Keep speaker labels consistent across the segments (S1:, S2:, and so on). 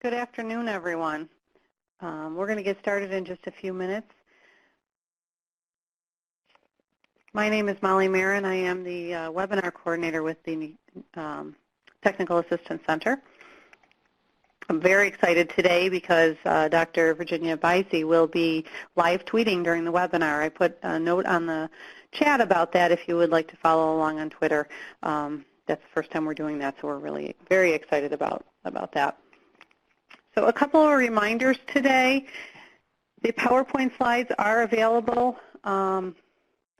S1: Good afternoon, everyone. We're going to get started in just a few minutes. My name is Molly Marin. I am the webinar coordinator with the Technical Assistance Center. I'm very excited today because Dr. Virginia Bicey will be live tweeting during the webinar. I put a note on the chat about that if you would like to follow along on Twitter. That's the first time we're doing that, so we're really very excited about that. So a couple of reminders today. The PowerPoint slides are available on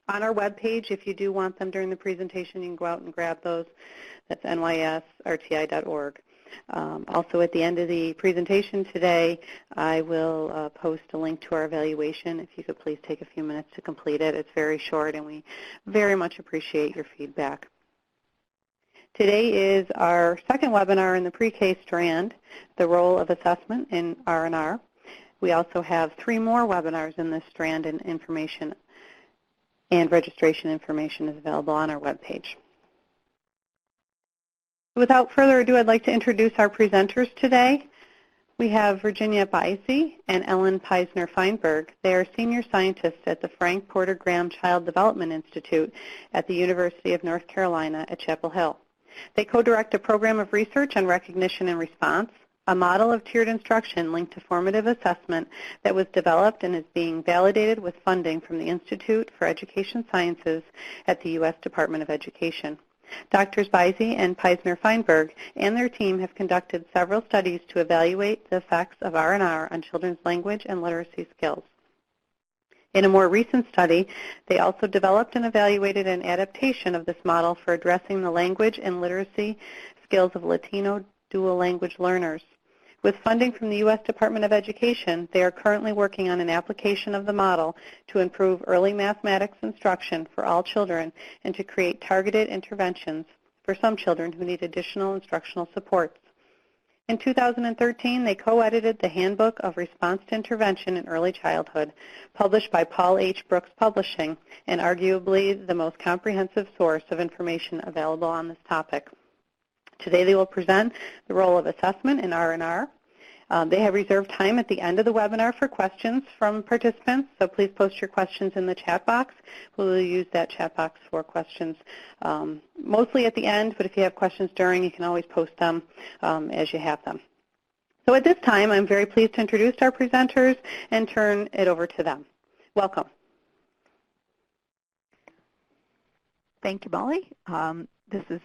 S1: our webpage. If you do want them during the presentation, you can go out and grab those. That's nysrti.org. Also, at the end of the presentation today, I will post a link to our evaluation. If you could please take a few minutes to complete it. It's very short, and we very much appreciate your feedback. Today is our second webinar in the pre-K strand, the role of assessment in R&R. We also have 3 more webinars in this strand, and information and registration information is available on our webpage. Without further ado, I'd like to introduce our presenters today. We have Virginia Bicey and Ellen Peisner-Feinberg. They are senior scientists at the Frank Porter Graham Child Development Institute at the University of North Carolina at Chapel Hill. They co-direct a program of research on recognition and response, a model of tiered instruction linked to formative assessment that was developed and is being validated with funding from the Institute for Education Sciences at the U.S. Department of Education. Drs. Bicey and Peisner-Feinberg and their team have conducted several studies to evaluate the effects of R&R on children's language and literacy skills. In a more recent study, they also developed and evaluated an adaptation of this model for addressing the language and literacy skills of Latino dual language learners. With funding from the U.S. Department of Education, they are currently working on an application of the model to improve early mathematics instruction for all children and to create targeted interventions for some children who need additional instructional supports. In 2013, they co-edited the Handbook of Response to Intervention in Early Childhood, published by Paul H. Brooks Publishing, and arguably the most comprehensive source of information available on this topic. Today they will present the role of assessment in R&R. They have reserved time at the end of the webinar for questions from participants, so please post your questions in the chat box. We will use that chat box for questions mostly at the end, but if you have questions during, you can always post them as you have them. So at this time, I'm very pleased to introduce our presenters and turn it over to them. Welcome.
S2: Thank you, Molly. This is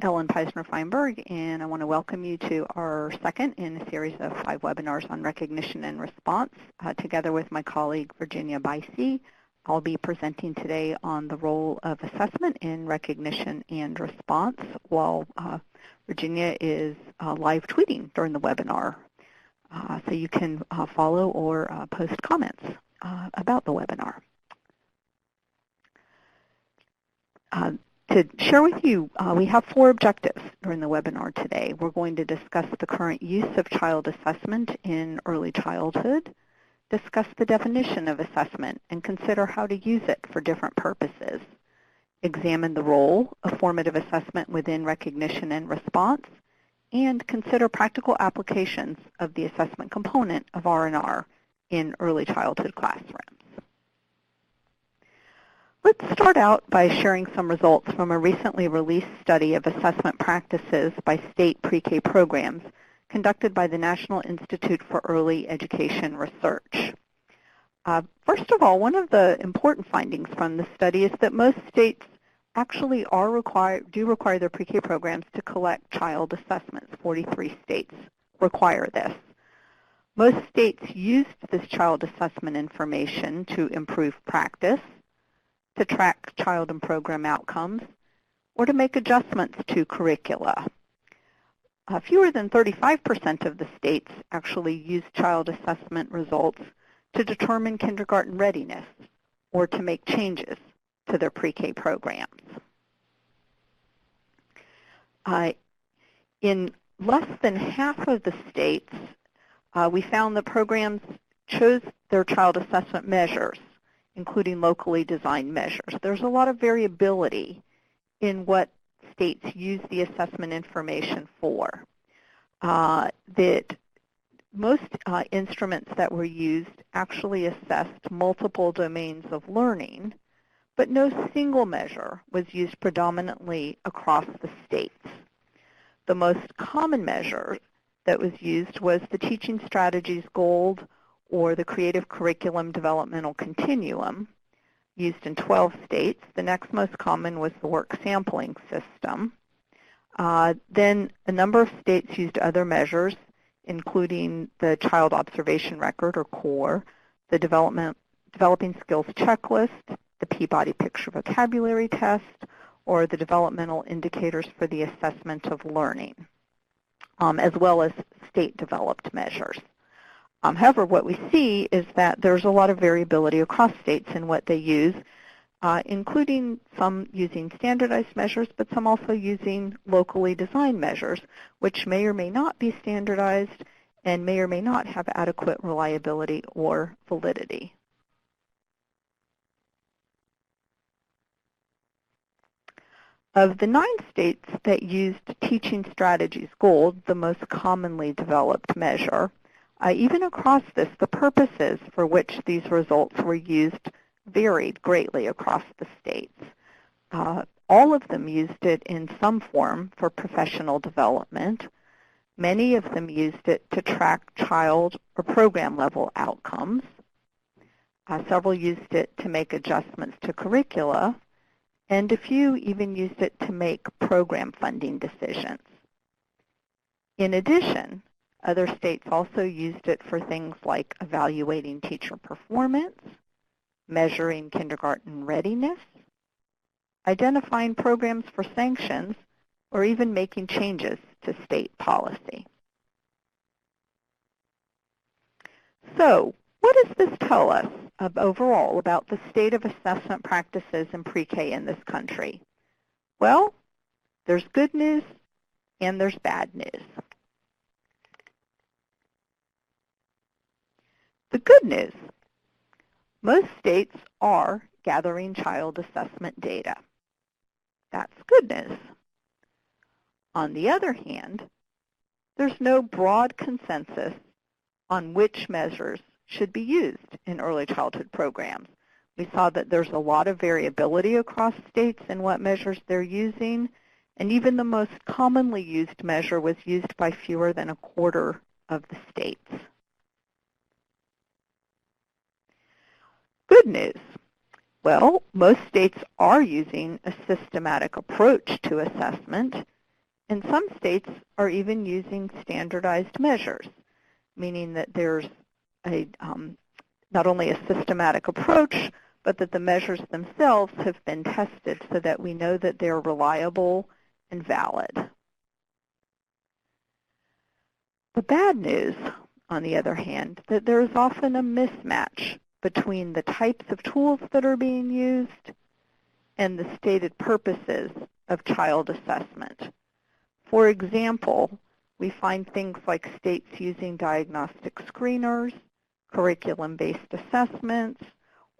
S2: Ellen Peisner-Feinberg, and I want to welcome you to our second in a series of 5 webinars on recognition and response. Together with my colleague Virginia Bicey, I'll be presenting today on the role of assessment in recognition and response while Virginia is live tweeting during the webinar. So you can follow or post comments about the webinar. To share with you, we have 4 objectives during the webinar today. We're going to discuss the current use of child assessment in early childhood, discuss the definition of assessment, and consider how to use it for different purposes, examine the role of formative assessment within recognition and response, and consider practical applications of the assessment component of R&R in early childhood classrooms. Let's start out by sharing some results from a recently released study of assessment practices by state pre-K programs conducted by the National Institute for Early Education Research. First of all, one of the important findings from the study is that most states actually do require their pre-K programs to collect child assessments. 43 states require this. Most states used this child assessment information to improve practice, to track child and program outcomes, or to make adjustments to curricula. Fewer than 35% of the states actually use child assessment results to determine kindergarten readiness or to make changes to their pre-K programs. In less than half of the states, we found that programs chose their child assessment measures, including locally designed measures. There's a lot of variability in what states use the assessment information for. That most instruments that were used actually assessed multiple domains of learning, but no single measure was used predominantly across the states. The most common measure that was used was the Teaching Strategies Gold or the Creative Curriculum Developmental Continuum, used in 12 states. The next most common was the Work Sampling System. Then a number of states used other measures, including the Child Observation Record, or CORE, the Developing Skills Checklist, the Peabody Picture Vocabulary Test, or the Developmental Indicators for the Assessment of Learning, as well as state-developed measures. However, what we see is that there's a lot of variability across states in what they use, including some using standardized measures, but some also using locally designed measures, which may or may not be standardized and may or may not have adequate reliability or validity. Of the 9 states that used Teaching Strategies Gold, the most commonly developed measure, even across this, the purposes for which these results were used varied greatly across the states. All of them used it in some form for professional development. Many of them used it to track child or program level outcomes. Several used it to make adjustments to curricula, and a few even used it to make program funding decisions. In addition, other states also used it for things like evaluating teacher performance, measuring kindergarten readiness, identifying programs for sanctions, or even making changes to state policy. So, what does this tell us overall about the state of assessment practices in pre-K in this country? Well, there's good news and there's bad news. The good news: most states are gathering child assessment data. That's good news. On the other hand, there's no broad consensus on which measures should be used in early childhood programs. We saw that there's a lot of variability across states in what measures they're using, and even the most commonly used measure was used by fewer than a quarter of the states. Good news. Well, most states are using a systematic approach to assessment, and some states are even using standardized measures, meaning that there's not only a systematic approach, but that the measures themselves have been tested so that we know that they're reliable and valid. The bad news, on the other hand, that there is often a mismatch between the types of tools that are being used and the stated purposes of child assessment. For example, we find things like states using diagnostic screeners, curriculum-based assessments,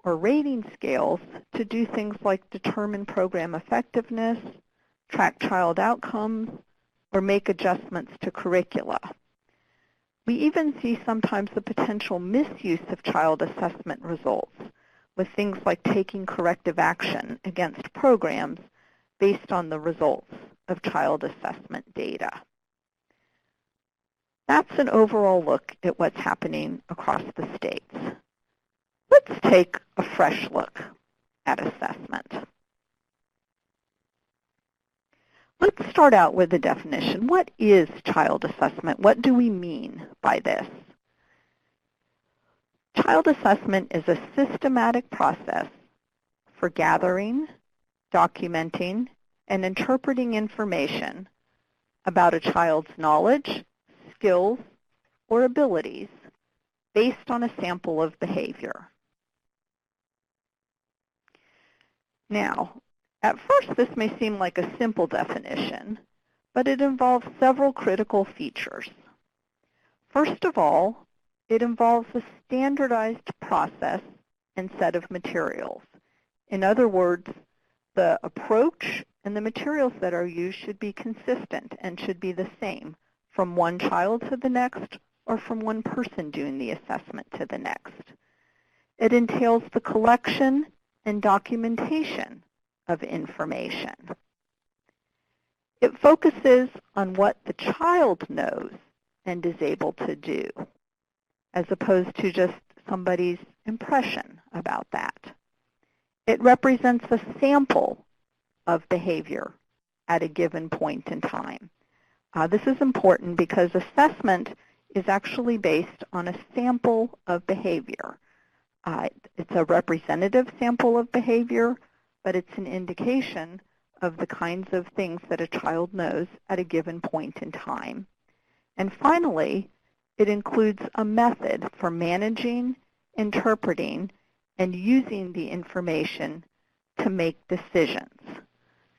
S2: or rating scales to do things like determine program effectiveness, track child outcomes, or make adjustments to curricula. We even see sometimes the potential misuse of child assessment results, with things like taking corrective action against programs based on the results of child assessment data. That's an overall look at what's happening across the states. Let's take a fresh look at assessment. Let's start out with the definition. What is child assessment? What do we mean by this? Child assessment is a systematic process for gathering, documenting, and interpreting information about a child's knowledge, skills, or abilities based on a sample of behavior. Now, at first this may seem like a simple definition, but it involves several critical features. First of all, it involves a standardized process and set of materials. In other words, the approach and the materials that are used should be consistent and should be the same from one child to the next or from one person doing the assessment to the next. It entails the collection and documentation of information. It focuses on what the child knows and is able to do, as opposed to just somebody's impression about that. It represents a sample of behavior at a given point in time. This is important because assessment is actually based on a sample of behavior. It's a representative sample of behavior, but it's an indication of the kinds of things that a child knows at a given point in time. And finally, it includes a method for managing, interpreting, and using the information to make decisions.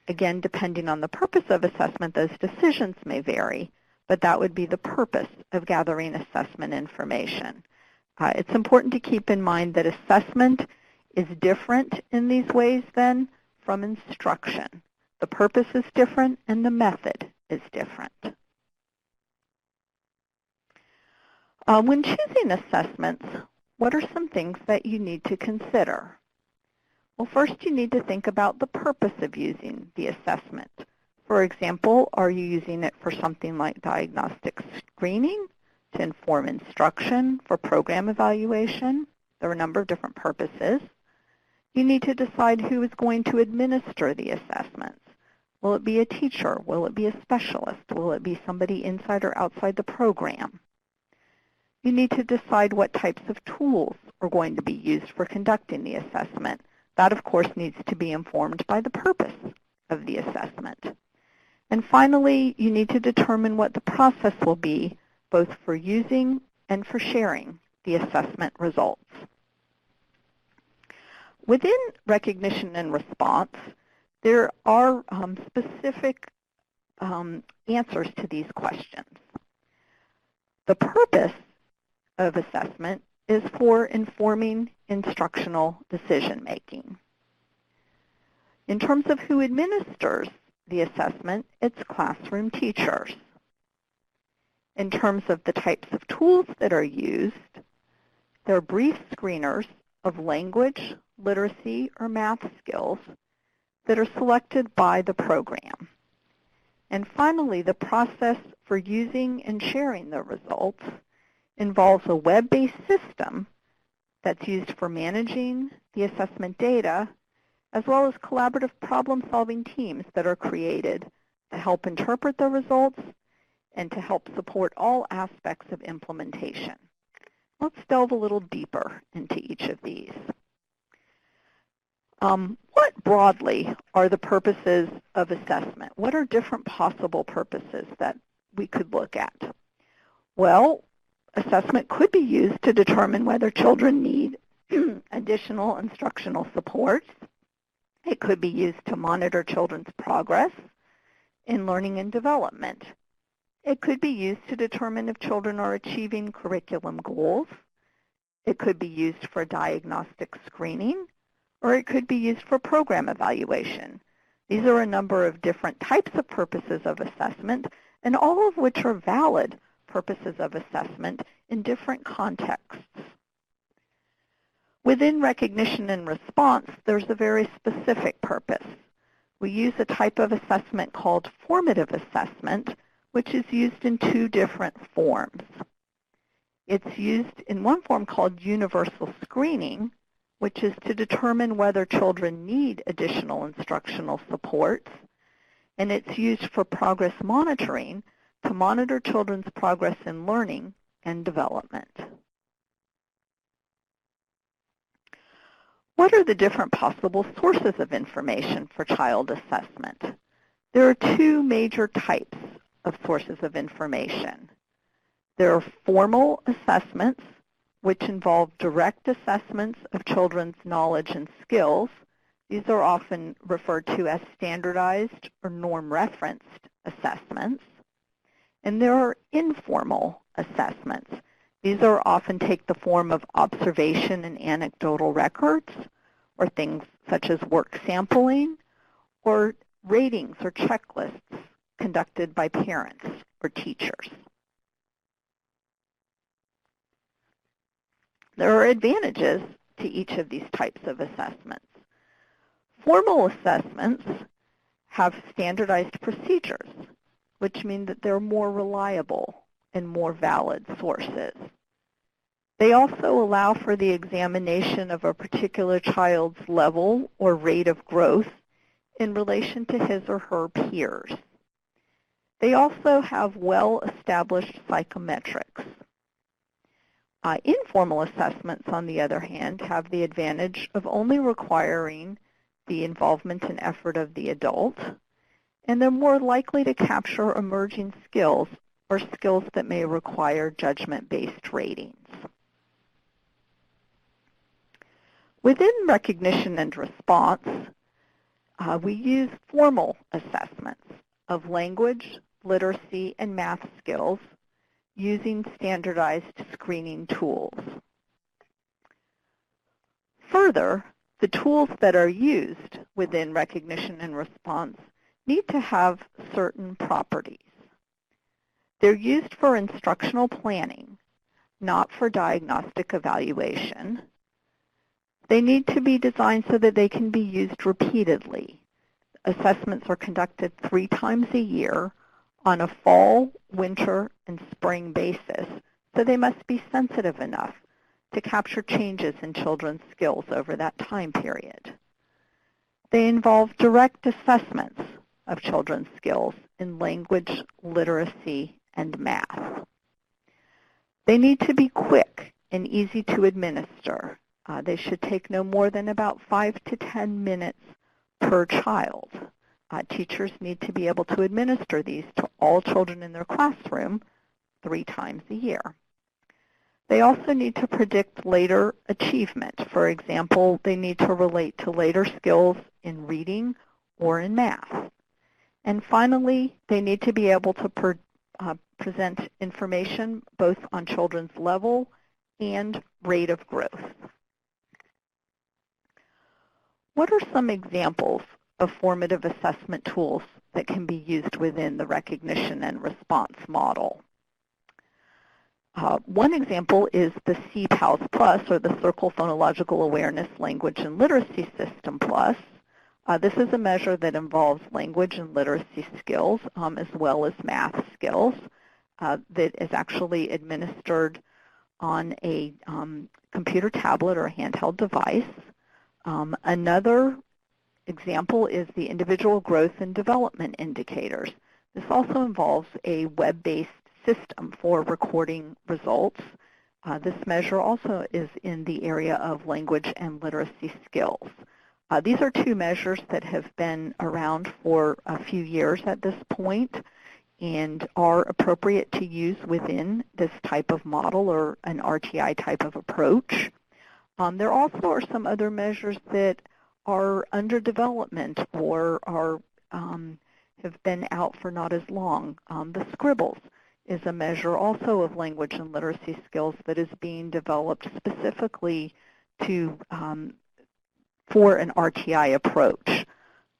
S2: Again, depending on the purpose of assessment, those decisions may vary, but that would be the purpose of gathering assessment information. It's important to keep in mind that assessment is different in these ways then from instruction. The purpose is different and the method is different. When choosing assessments, what are some things that you need to consider? Well, first you need to think about the purpose of using the assessment. For example, are you using it for something like diagnostic screening, to inform instruction, for program evaluation? There are a number of different purposes. You need to decide who is going to administer the assessments. Will it be a teacher? Will it be a specialist? Will it be somebody inside or outside the program? You need to decide what types of tools are going to be used for conducting the assessment. That, of course, needs to be informed by the purpose of the assessment. And finally, you need to determine what the process will be, both for using and for sharing the assessment results. Within recognition and response, there are specific answers to these questions. The purpose of assessment is for informing instructional decision-making. In terms of who administers the assessment, it's classroom teachers. In terms of the types of tools that are used, they're brief screeners of language, literacy, or math skills that are selected by the program. And finally, the process for using and sharing the results involves a web-based system that's used for managing the assessment data, as well as collaborative problem-solving teams that are created to help interpret the results and to help support all aspects of implementation. Let's delve a little deeper into each of these. What broadly are the purposes of assessment? What are different possible purposes that we could look at? Well, assessment could be used to determine whether children need additional instructional supports. It could be used to monitor children's progress in learning and development. It could be used to determine if children are achieving curriculum goals. It could be used for diagnostic screening, or it could be used for program evaluation. These are a number of different types of purposes of assessment, and all of which are valid purposes of assessment in different contexts. Within recognition and response, there's a very specific purpose. We use a type of assessment called formative assessment, which is used in two different forms. It's used in one form called universal screening, which is to determine whether children need additional instructional supports, and it's used for progress monitoring to monitor children's progress in learning and development. What are the different possible sources of information for child assessment? There are two major types of sources of information. There are formal assessments, which involve direct assessments of children's knowledge and skills. These are often referred to as standardized or norm-referenced assessments. And there are informal assessments. These are often take the form of observation and anecdotal records, or things such as work sampling, or ratings or checklists conducted by parents or teachers. There are advantages to each of these types of assessments. Formal assessments have standardized procedures, which mean that they're more reliable and more valid sources. They also allow for the examination of a particular child's level or rate of growth in relation to his or her peers. They also have well-established psychometrics. Informal assessments, on the other hand, have the advantage of only requiring the involvement and effort of the adult, and they're more likely to capture emerging skills or skills that may require judgment-based ratings. Within recognition and response, we use formal assessments of language, literacy, and math skills using standardized screening tools. Further, the tools that are used within recognition and response need to have certain properties. They're used for instructional planning, not for diagnostic evaluation. They need to be designed so that they can be used repeatedly. Assessments are conducted 3 times a year on a fall, winter, and spring basis, so they must be sensitive enough to capture changes in children's skills over that time period. They involve direct assessments of children's skills in language, literacy, and math. They need to be quick and easy to administer. They should take no more than about 5 to 10 minutes per child. Teachers need to be able to administer these to all children in their classroom 3 times a year. They also need to predict later achievement. For example, they need to relate to later skills in reading or in math. And finally, they need to be able to present information both on children's level and rate of growth. What are some examples of formative assessment tools that can be used within the recognition and response model? One example is the CPALS Plus, or the Circle Phonological Awareness Language and Literacy System Plus. This is a measure that involves language and literacy skills as well as math skills that is actually administered on a computer tablet or a handheld device. Another example is the individual growth and development indicators. This also involves a web-based system for recording results. This measure also is in the area of language and literacy skills. These are 2 measures that have been around for a few years at this point and are appropriate to use within this type of model or an RTI type of approach. There also are some other measures that are under development or are have been out for not as long. The Scribbles is a measure also of language and literacy skills that is being developed specifically to for an RTI approach.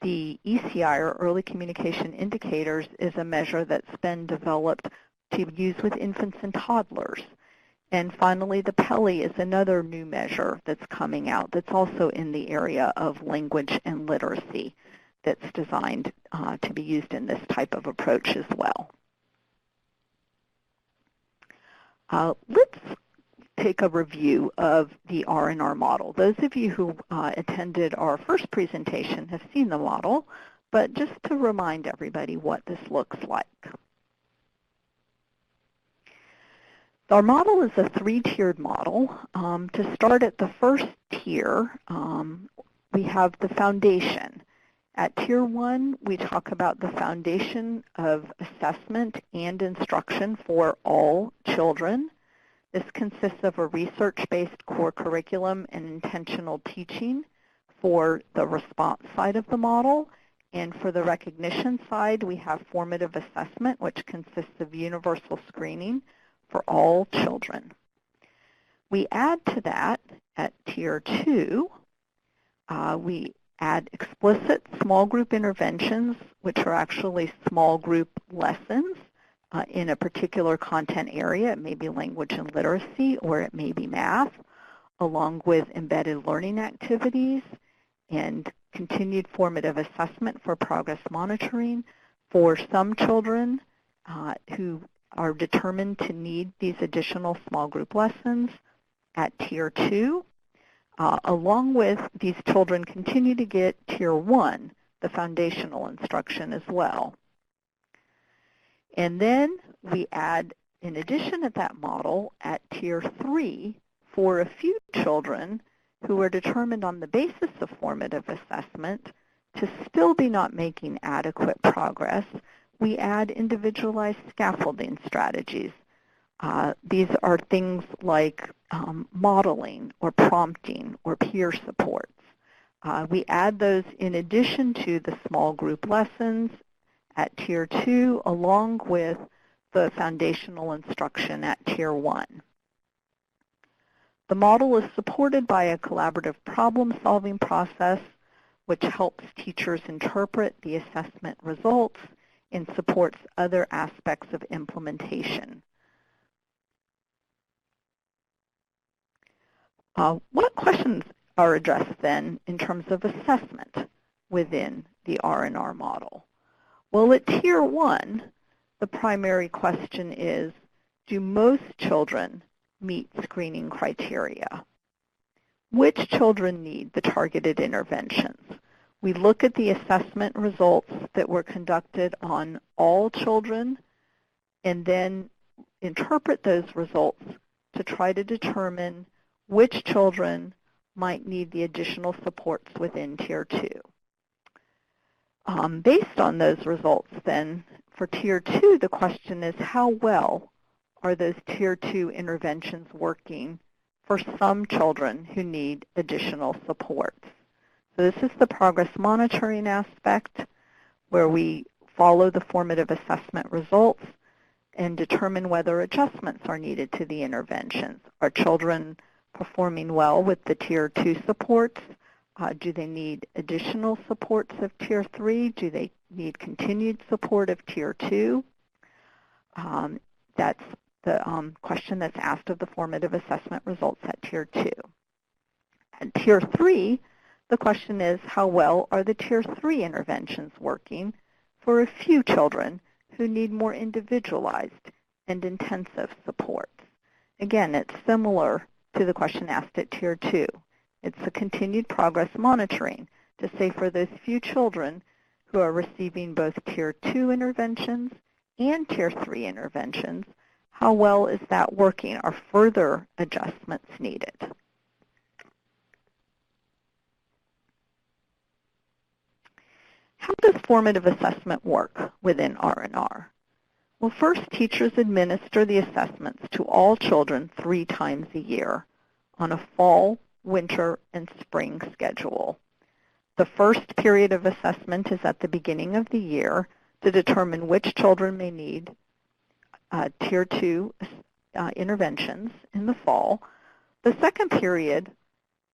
S2: The ECI, or Early Communication Indicators, is a measure that's been developed to use with infants and toddlers. And finally, the PELI is another new measure that's coming out that's also in the area of language and literacy that's designed to be used in this type of approach as well. Let's take a review of the R&R model. Those of you who attended our first presentation have seen the model, but just to remind everybody what this looks like. Our model is a 3-tiered model. To start at the first tier, we have the foundation. At Tier 1, we talk about the foundation of assessment and instruction for all children. This consists of a research-based core curriculum and intentional teaching for the response side of the model. And for the recognition side, we have formative assessment, which consists of universal screening for all children. We add to that at Tier 2, we add explicit small group interventions, which are actually small group lessons in a particular content area. It may be language and literacy, or it may be math. along with embedded learning activities and continued formative assessment for progress monitoring for some children who are determined to need these additional small group lessons at Tier 2. Along with these children continue to get Tier 1, the foundational instruction as well. And then we add, in addition at that model, at Tier 3, for a few children who are determined on the basis of formative assessment to still be not making adequate progress, we add individualized scaffolding strategies. These are things like modeling or prompting or peer supports. We add those in addition to the small group lessons at Tier 2, along with the foundational instruction at Tier 1. The model is supported by a collaborative problem-solving process which helps teachers interpret the assessment results and supports other aspects of implementation. What questions are addressed then in terms of assessment within the R&R model? Well, at Tier 1, the primary question is, do most children meet screening criteria? Which children need the targeted interventions? We look at the assessment results that were conducted on all children and then interpret those results to try to determine which children might need the additional supports within Tier 2. Based on those results then, for Tier 2, the question is how well are those Tier 2 interventions working for some children who need additional supports. So this is the progress monitoring aspect where we follow the formative assessment results and determine whether adjustments are needed to the interventions. Are children performing well with the Tier 2 supports? Do they need additional supports of Tier 3? Do they need continued support of Tier 2? That's the question that's asked of the formative assessment results at Tier 2. At Tier 3, the question is how well are the Tier 3 interventions working for a few children who need more individualized and intensive supports? Again, it's similar to the question asked at Tier 2. It's a continued progress monitoring to say for those few children who are receiving both Tier 2 interventions and Tier 3 interventions, how well is that working? Are further adjustments needed? How does formative assessment work within R&R? Well, first, teachers administer the assessments to all children 3 times a year on a fall, winter, and spring schedule. The first period of assessment is at the beginning of the year to determine which children may need Tier 2 interventions in the fall. The second period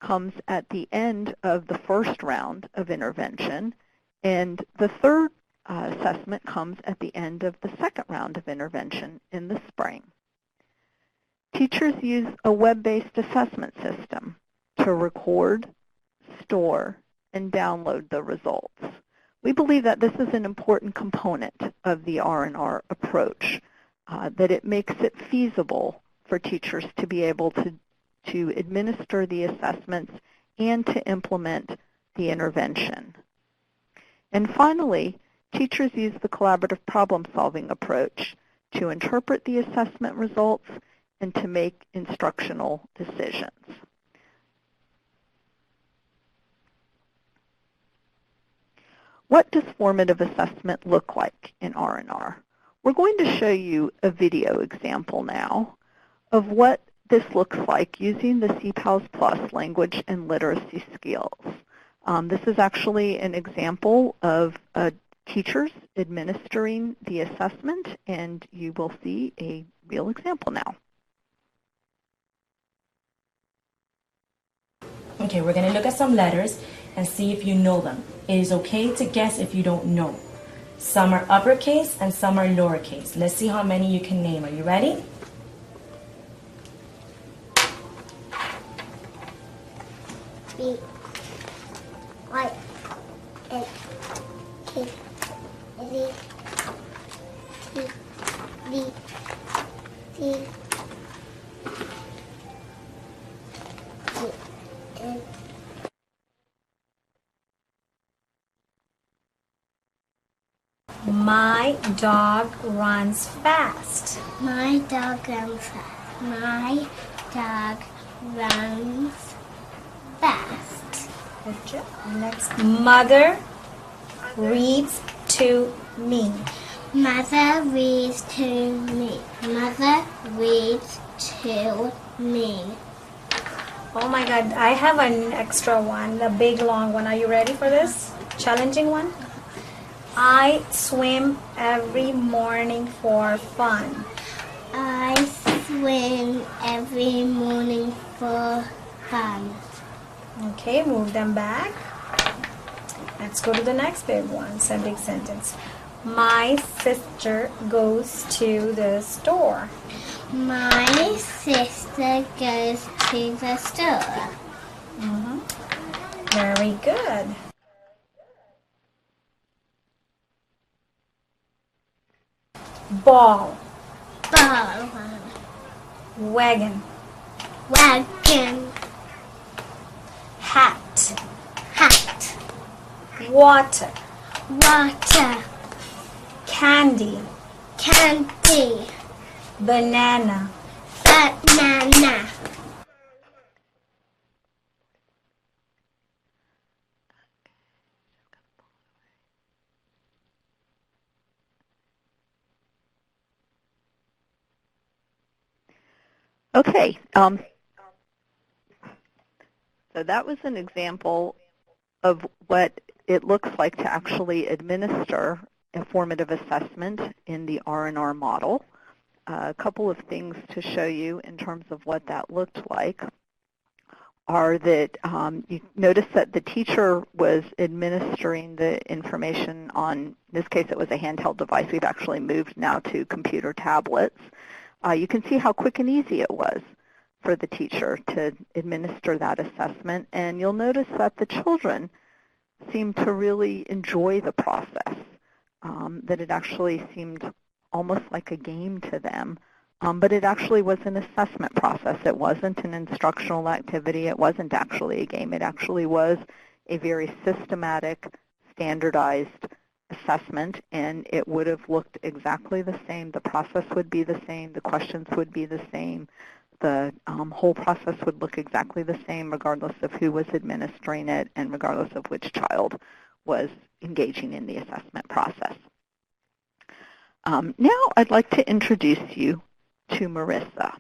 S2: comes at the end of the first round of intervention, and the third assessment comes at the end of the second round of intervention in the spring. Teachers use a web-based assessment system to record, store, and download the results. We believe that this is an important component of the R&R approach, that it makes it feasible for teachers to be able to administer the assessments and to implement the intervention. And finally, teachers use the collaborative problem-solving approach to interpret the assessment results and to make instructional decisions. What does formative assessment look like in R&R? We're going to show you a video example now of what this looks like using the CPALS Plus language and literacy skills. This is actually an example of teachers administering the assessment, and you will see a real example now.
S3: Okay, we're going to look at some letters and see if you know them. It is okay to guess if you don't know. Some are uppercase and some are lowercase. Let's see how many you can name. Are you ready?
S4: B, Y, N, K, Z, T, D, C, G, N.
S5: My dog runs fast.
S4: My dog runs fast. My dog runs fast.
S5: Good job. Next. Mother reads to me.
S4: Mother reads to me. Mother reads to me.
S5: Oh my God, I have an extra one, the big long one. Are you ready for this? Challenging one? I swim every morning for fun.
S4: I swim every morning for fun.
S5: Okay, move them back. Let's go to the next big one. It's a big sentence. My sister goes to the store.
S4: My sister goes to the store.
S5: Very good. Ball.
S4: Ball.
S5: Wagon.
S4: Wagon.
S5: Hat.
S4: Hat.
S5: Water.
S4: Water.
S5: Candy.
S4: Candy.
S5: Banana.
S4: Banana.
S2: Okay, so that was an example of what it looks like to actually administer a formative assessment in the R&R model. A couple of things to show you in terms of what that looked like are that you notice that the teacher was administering the information on, in this case it was a handheld device. We've actually moved now to computer tablets. You can see how quick and easy it was for the teacher to administer that assessment, and you'll notice that the children seemed to really enjoy the process, that it actually seemed almost like a game to them, but it actually was an assessment process. It wasn't an instructional activity. It wasn't actually a game. It actually was a very systematic, standardized assessment, and it would have looked exactly the same. The process would be the same. The questions would be the same. The whole process would look exactly the same regardless of who was administering it and regardless of which child was engaging in the assessment process. Now I'd like to introduce you to Marissa.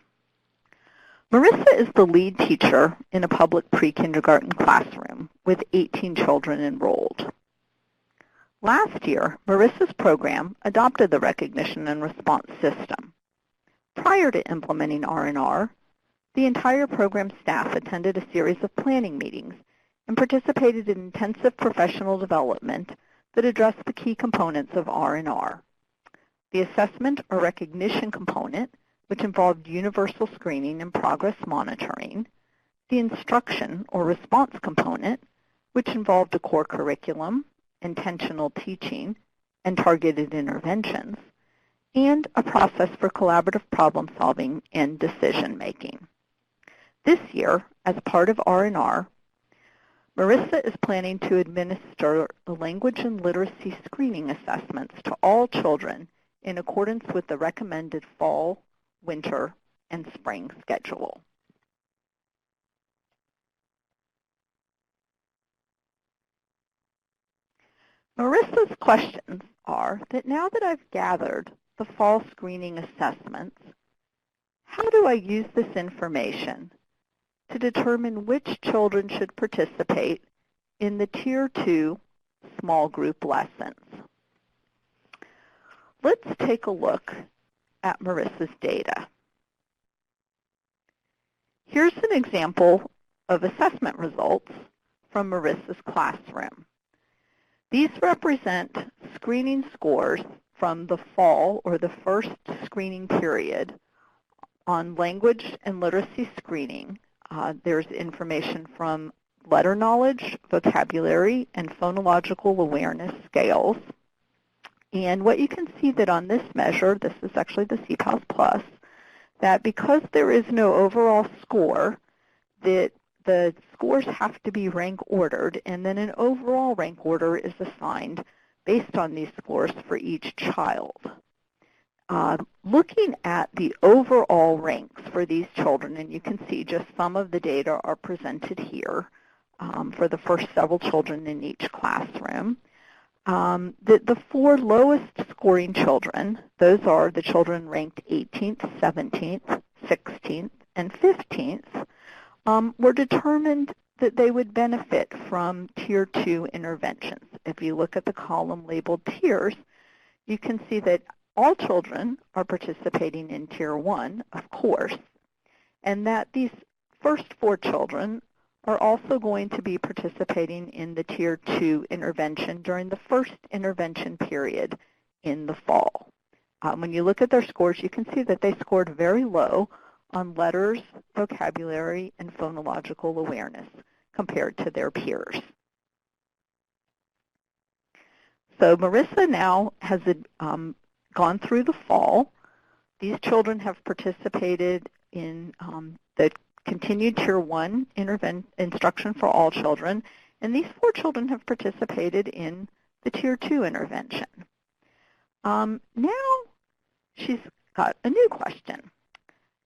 S2: Marissa is the lead teacher in a public pre-kindergarten classroom with 18 children enrolled. Last year, Marissa's program adopted the recognition and response system. Prior to implementing R&R, the entire program staff attended a series of planning meetings and participated in intensive professional development that addressed the key components of R&R. The assessment or recognition component, which involved universal screening and progress monitoring, the instruction or response component, which involved a core curriculum, intentional teaching, and targeted interventions, and a process for collaborative problem solving and decision making. This year, as part of R&R, Marissa is planning to administer the language and literacy screening assessments to all children in accordance with the recommended fall, winter, and spring schedule. Marissa's questions are that now that I've gathered the fall screening assessments, how do I use this information to determine which children should participate in the Tier 2 small group lessons? Let's take a look at Marissa's data. Here's an example of assessment results from Marissa's classroom. These represent screening scores from the fall or the first screening period on language and literacy screening. There's information from letter knowledge, vocabulary, and phonological awareness scales. And what you can see that on this measure, this is actually the CPALS Plus, that because there is no overall score, that the scores have to be rank ordered, and then an overall rank order is assigned based on these scores for each child. Looking at the overall ranks for these children, and you can see just some of the data are presented here for the first several children in each classroom. The four lowest scoring children, those are the children ranked 18th, 17th, 16th, and 15th, were determined that they would benefit from Tier 2 interventions. If you look at the column labeled tiers, you can see that all children are participating in Tier 1, of course, and that these first four children are also going to be participating in the Tier 2 intervention during the first intervention period in the fall. When you look at their scores, you can see that they scored very low on letters, vocabulary, and phonological awareness compared to their peers. So Marissa now has gone through the fall. These children have participated in the continued Tier 1 instruction for all children, and these four children have participated in the Tier 2 intervention. Now she's got a new question.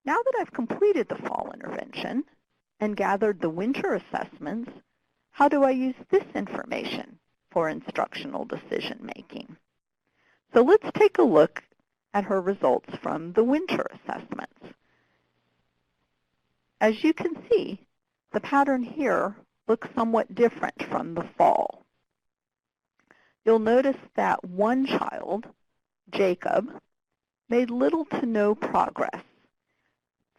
S2: Now that I've completed the fall intervention and gathered the winter assessments, how do I use this information for instructional decision making? So let's take a look at her results from the winter assessments. As you can see, the pattern here looks somewhat different from the fall. You'll notice that one child, Jacob, made little to no progress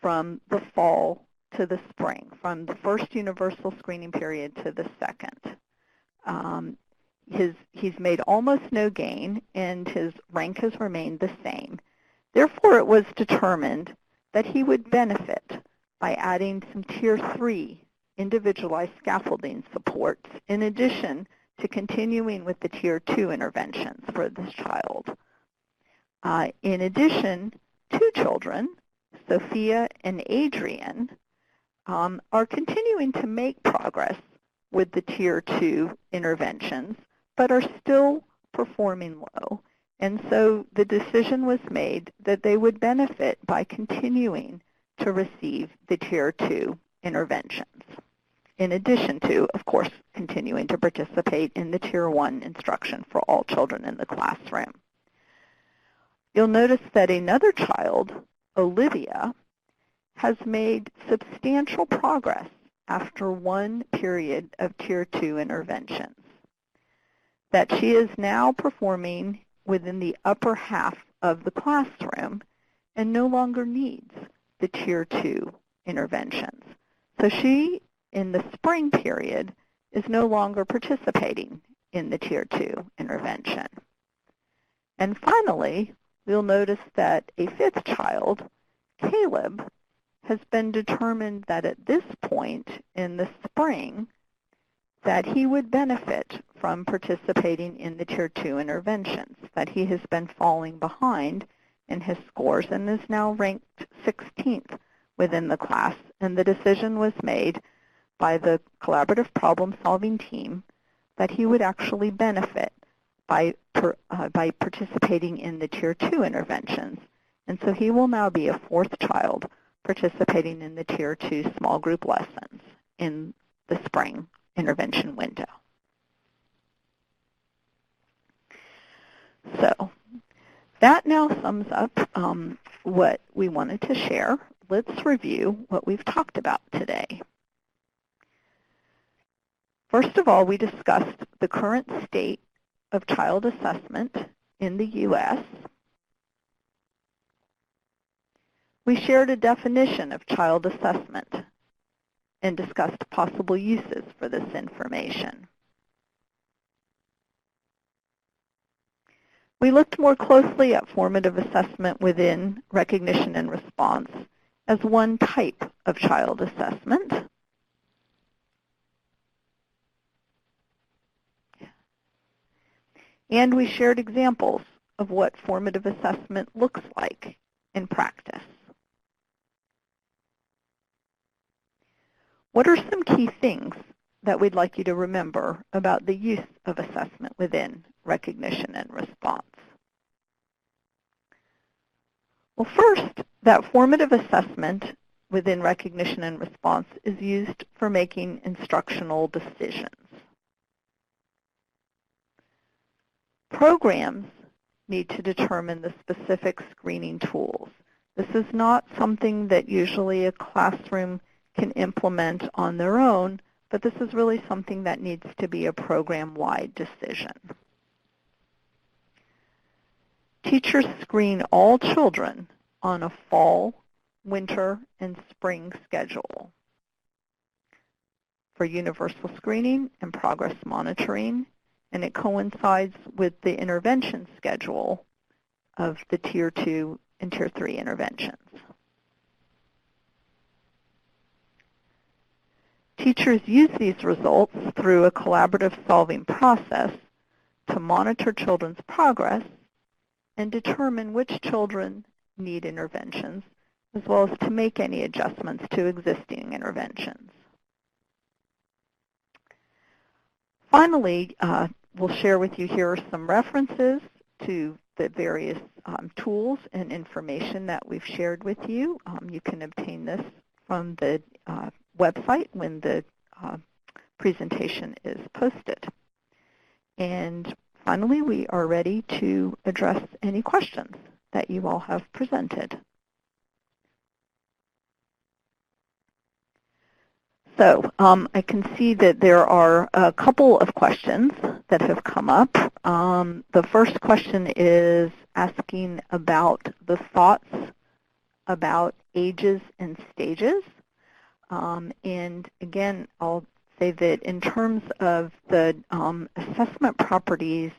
S2: from the fall to the spring, from the first universal screening period to the second. He's made almost no gain, and his rank has remained the same. Therefore, it was determined that he would benefit by adding some Tier 3 individualized scaffolding supports in addition to continuing with the Tier 2 interventions for this child. In addition, two children, Sophia and Adrian, are continuing to make progress with the Tier 2 interventions, but are still performing low. And so the decision was made that they would benefit by continuing to receive the Tier 2 interventions, in addition to, of course, continuing to participate in the Tier 1 instruction for all children in the classroom. You'll notice that another child, Olivia, has made substantial progress after one period of Tier 2 interventions, that she is now performing within the upper half of the classroom and no longer needs the Tier 2 interventions. So she, in the spring period, is no longer participating in the Tier 2 intervention. And finally, you'll notice that a fifth child, Caleb, has been determined that at this point in the spring that he would benefit from participating in the Tier 2 interventions, that he has been falling behind in his scores and is now ranked 16th within the class. And the decision was made by the collaborative problem-solving team that he would actually benefit by participating in the Tier 2 interventions. And so he will now be a fourth child participating in the Tier 2 small group lessons in the spring intervention window. So that now sums up what we wanted to share. Let's review what we've talked about today. First of all, we discussed the current state of child assessment in the U.S. We shared a definition of child assessment and discussed possible uses for this information. We looked more closely at formative assessment within recognition and response as one type of child assessment. And we shared examples of what formative assessment looks like in practice. What are some key things that we'd like you to remember about the use of assessment within recognition and response? Well, first, that formative assessment within recognition and response is used for making instructional decisions. Programs need to determine the specific screening tools. This is not something that usually a classroom can implement on their own, but this is really something that needs to be a program-wide decision. Teachers screen all children on a fall, winter, and spring schedule for universal screening and progress monitoring, and it coincides with the intervention schedule of the Tier 2 and Tier 3 interventions. Teachers use these results through a collaborative solving process to monitor children's progress and determine which children need interventions, as well as to make any adjustments to existing interventions. Finally, we'll share with you here some references to the various tools and information that we've shared with you. You can obtain this from the website when the presentation is posted. And finally, we are ready to address any questions that you all have presented. So I can see that there are a couple of questions that have come up. The first question is asking about the thoughts about ages and stages. And again, I'll say that in terms of the assessment properties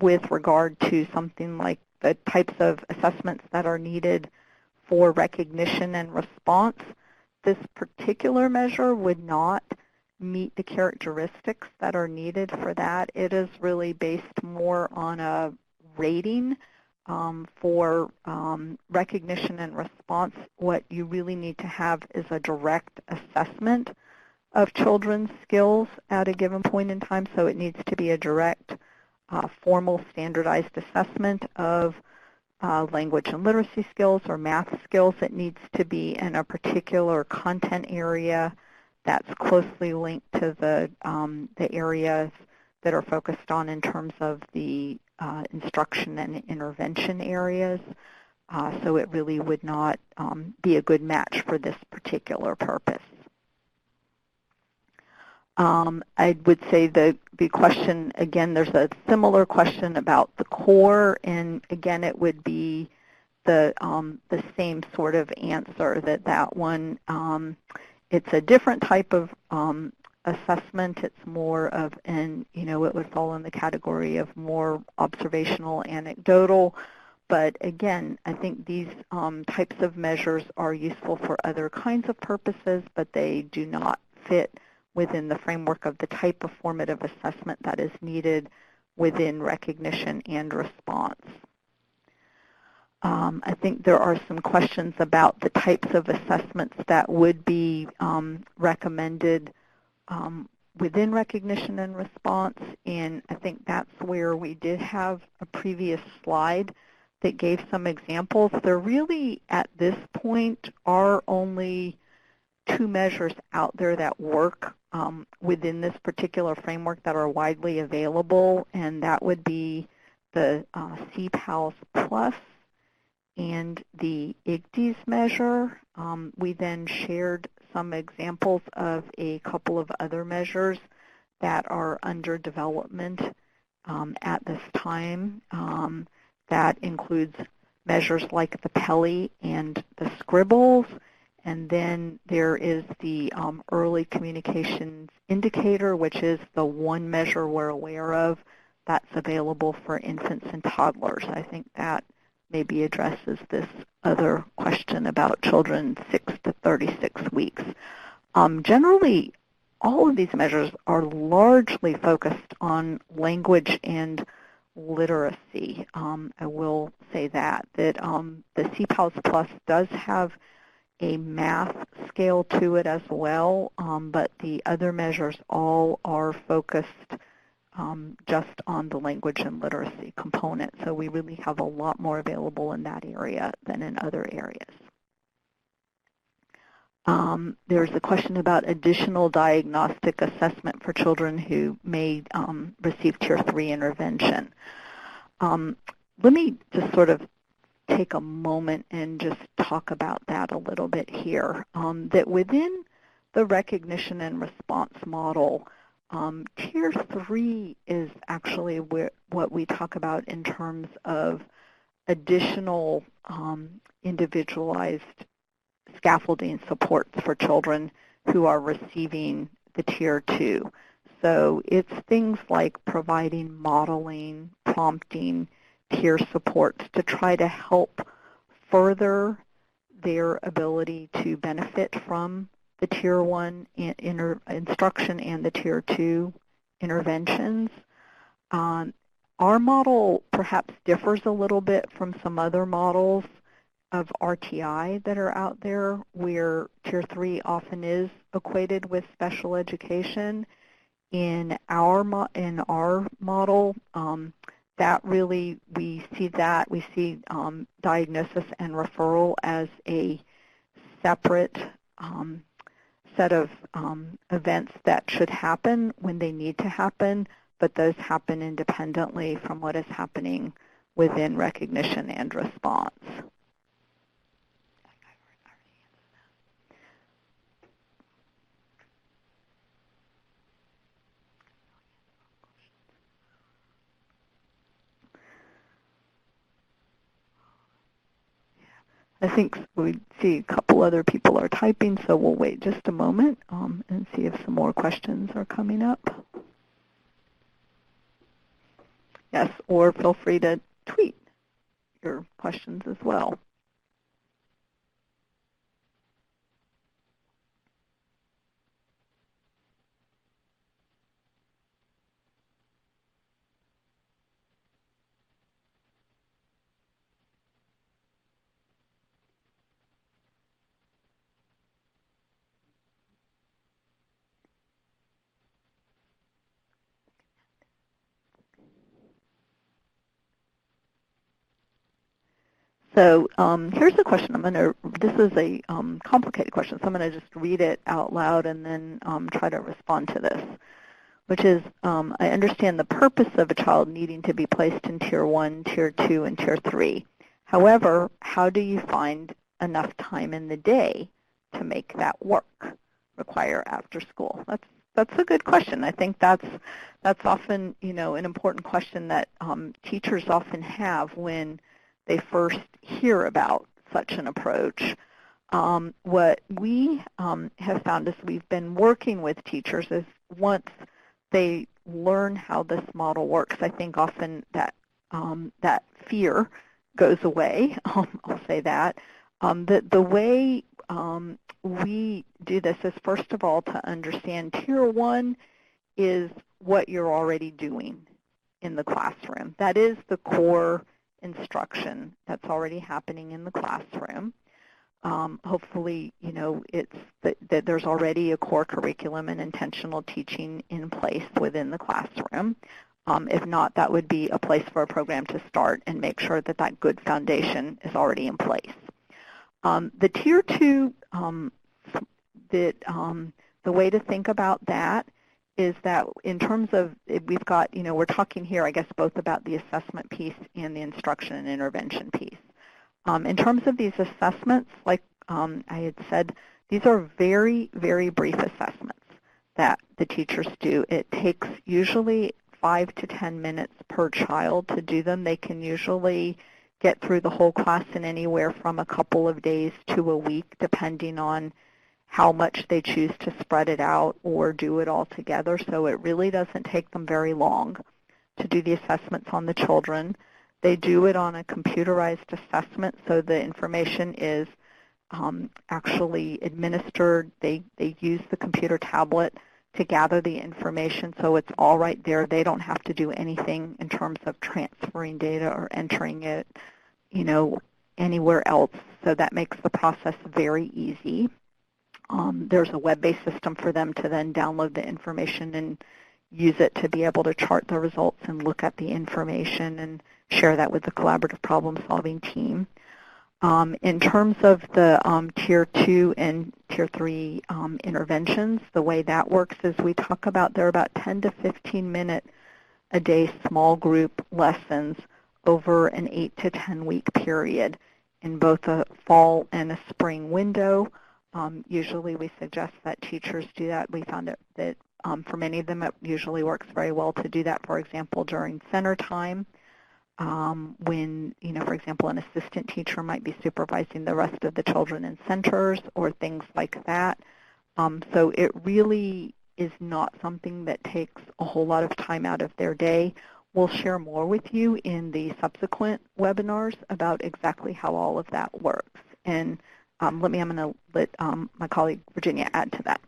S2: with regard to something like the types of assessments that are needed for recognition and response, this particular measure would not meet the characteristics that are needed for that. It is really based more on a rating for recognition and response. What you really need to have is a direct assessment of children's skills at a given point in time, so it needs to be a direct, formal, standardized assessment of language and literacy skills or math skills. It needs to be in a particular content area that's closely linked to the areas that are focused on in terms of the instruction and intervention areas. So it really would not be a good match for this particular purpose. I would say the question, again, there's a similar question about the core, and again, it would be the same sort of answer, that one, it's a different type of assessment. It's more of it would fall in the category of more observational, anecdotal. But again, I think these types of measures are useful for other kinds of purposes, but they do not fit within the framework of the type of formative assessment that is needed within recognition and response. I think there are some questions about the types of assessments that would be recommended within recognition and response, and I think that's where we did have a previous slide that gave some examples. There really, at this point, are only 2 measures out there that work within this particular framework that are widely available, and that would be the CPALS Plus and the IGDES measure. We then shared some examples of a couple of other measures that are under development at this time. That includes measures like the PELI and the Scribbles. And then there is the early communications indicator, which is the one measure we're aware of that's available for infants and toddlers. I think that maybe addresses this other question about children 6 to 36 weeks. Generally, all of these measures are largely focused on language and literacy. I will say that the CPALS Plus does have a math scale to it as well, but the other measures all are focused just on the language and literacy component. So we really have a lot more available in that area than in other areas. There's a question about additional diagnostic assessment for children who may receive Tier 3 intervention. Let me just sort of take a moment and just talk about that a little bit here. That within the recognition and response model, Tier 3 is actually what we talk about in terms of additional individualized scaffolding supports for children who are receiving the Tier 2. So it's things like providing modeling, prompting, peer supports to try to help further their ability to benefit from the Tier 1 instruction and the Tier 2 interventions. Our model perhaps differs a little bit from some other models of RTI that are out there, where Tier 3 often is equated with special education. In our model, that really, we see diagnosis and referral as a separate set of events that should happen when they need to happen, but those happen independently from what is happening within recognition and response. I think we see a couple other people are typing, so we'll wait just a moment and see if some more questions are coming up. Yes, or feel free to tweet your questions as well. So here's the question. This is a complicated question, so I'm going to just read it out loud and then try to respond to this, which is, I understand the purpose of a child needing to be placed in Tier 1, Tier 2, and Tier 3. However, how do you find enough time in the day to make that work, require after school? That's a good question. I think that's often, an important question that teachers often have when they first hear about such an approach. What we have found is we've been working with teachers is once they learn how this model works, I think often that that fear goes away. I'll say that. The way we do this is, first of all, to understand Tier 1 is what you're already doing in the classroom. That is the core instruction that's already happening in the classroom. Hopefully, it's that there's already a core curriculum and intentional teaching in place within the classroom. If not, that would be a place for a program to start and make sure that that good foundation is already in place. The Tier 2, the way to think about that is that in terms of, we've got, we're talking here, I guess, both about the assessment piece and the instruction and intervention piece. In terms of these assessments, like I had said, these are very, very brief assessments that the teachers do. It takes usually 5 to 10 minutes per child to do them. They can usually get through the whole class in anywhere from a couple of days to a week, depending on how much they choose to spread it out or do it all together. So it really doesn't take them very long to do the assessments on the children. They do it on a computerized assessment, so the information is actually administered. They use the computer tablet to gather the information so it's all right there. They don't have to do anything in terms of transferring data or entering it, anywhere else. So that makes the process very easy. There's a web-based system for them to then download the information and use it to be able to chart the results and look at the information and share that with the collaborative problem-solving team. In terms of the Tier 2 and Tier 3 interventions, the way that works is we talk about there are about 10 to 15-minute a day small group lessons over an 8 to 10-week period in both a fall and a spring window. Usually we suggest that teachers do that. We found that for many of them it usually works very well to do that, for example, during center time. When, for example, an assistant teacher might be supervising the rest of the children in centers or things like that. So it really is not something that takes a whole lot of time out of their day. We'll share more with you in the subsequent webinars about exactly how all of that works. And I'm going to let my colleague Virginia add to that.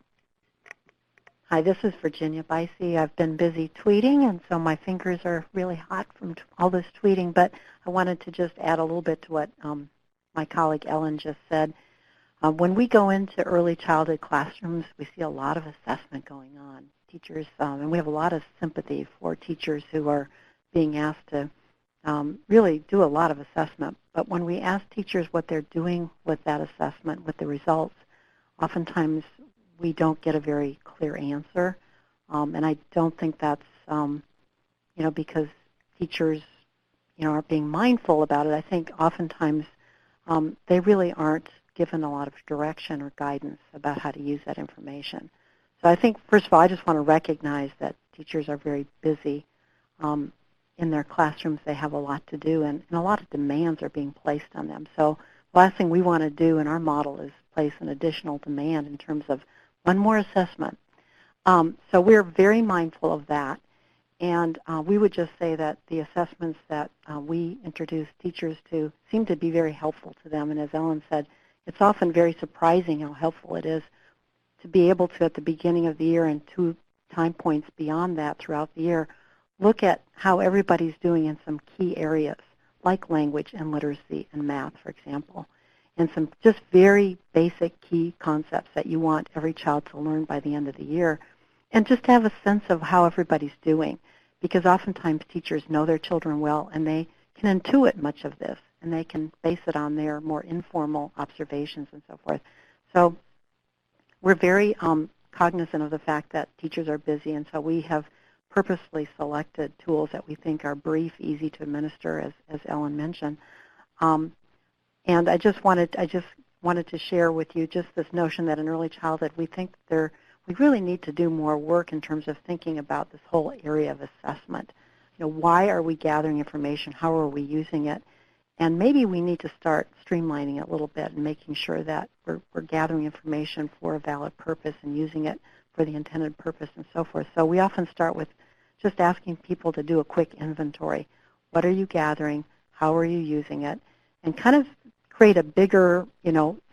S6: Hi, this is Virginia Bicey. I've been busy tweeting, and so my fingers are really hot from all this tweeting, but I wanted to just add a little bit to what my colleague Ellen just said. When we go into early childhood classrooms, we see a lot of assessment going on. Teachers, and we have a lot of sympathy for teachers who are being asked to really do a lot of assessment. But when we ask teachers what they're doing with that assessment, with the results, oftentimes we don't get a very clear answer. And I don't think that's, because teachers, aren't being mindful about it. I think oftentimes they really aren't given a lot of direction or guidance about how to use that information. So I think, first of all, I just want to recognize that teachers are very busy. In their classrooms, they have a lot to do, and a lot of demands are being placed on them. So the last thing we want to do in our model is place an additional demand in terms of one more assessment. So we're very mindful of that. And we would just say that the assessments that we introduce teachers to seem to be very helpful to them. And as Ellen said, it's often very surprising how helpful it is to be able to, at the beginning of the year and 2 time points beyond that throughout the year, look at how everybody's doing in some key areas, like language and literacy and math, for example, and some just very basic key concepts that you want every child to learn by the end of the year, and just have a sense of how everybody's doing, because oftentimes teachers know their children well, and they can intuit much of this, and they can base it on their more informal observations and so forth. So we're very cognizant of the fact that teachers are busy, and so we have purposely selected tools that we think are brief, easy to administer, as Ellen mentioned. And I just wanted to share with you just this notion that in early childhood we think we really need to do more work in terms of thinking about this whole area of assessment. Why are we gathering information? How are we using it? And maybe we need to start streamlining it a little bit and making sure that we're gathering information for a valid purpose and using it for the intended purpose and so forth. So we often start with just asking people to do a quick inventory. What are you gathering? How are you using it? And kind of create a bigger,